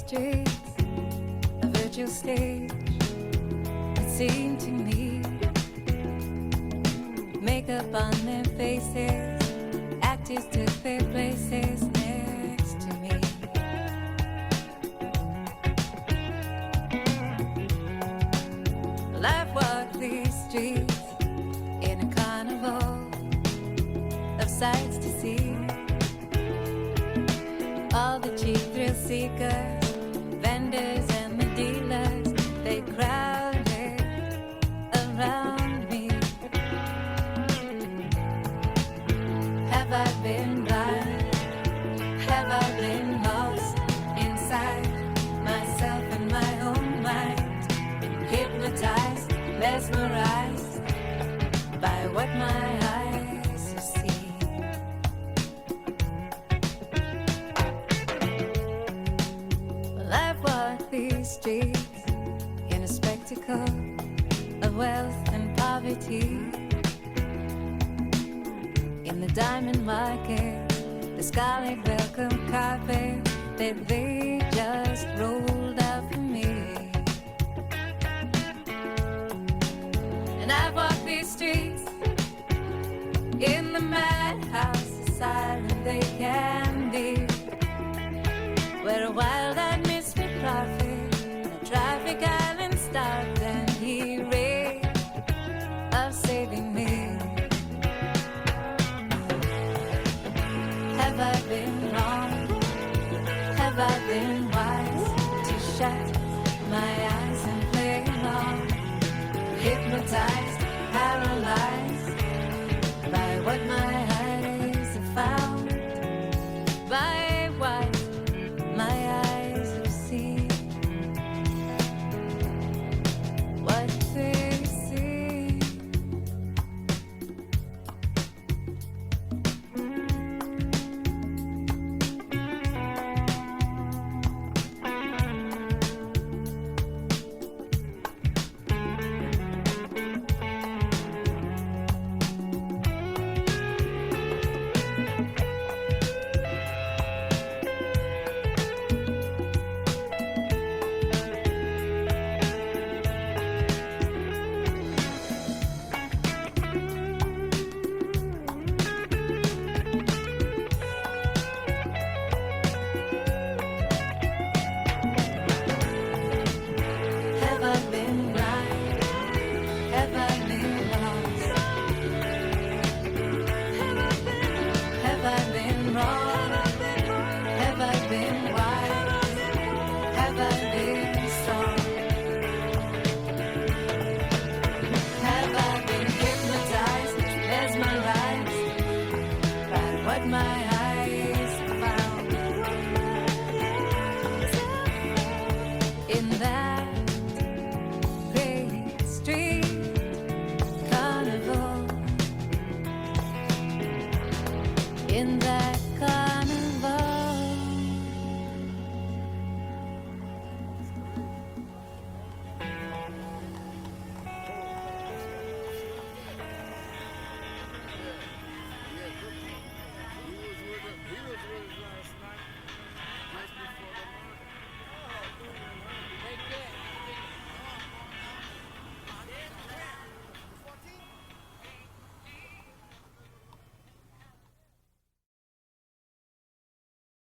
streets, a virtual stage, it seemed to me. Makeup on their faces, actors took their places next to me. Well, I've walked these streets in a carnival of sights to see. All the cheap thrill seekers, vendors and the dealers, they crowded around me. Have I been blind? Have I been lost inside myself and my own mind? Been hypnotized, mesmerized by what my eyes have seen. Well, I've walked these streets in a spectacle of wealth and poverty. In the diamond market, the scarlet welcome carpet that they just rolled out for me. And I've walked these streets in the madhouse, asylum they can be, where a wild-eyed misfit prophet and a traffic island stopped, and he raved of saving me. Have I been wrong? Have I been wise to shut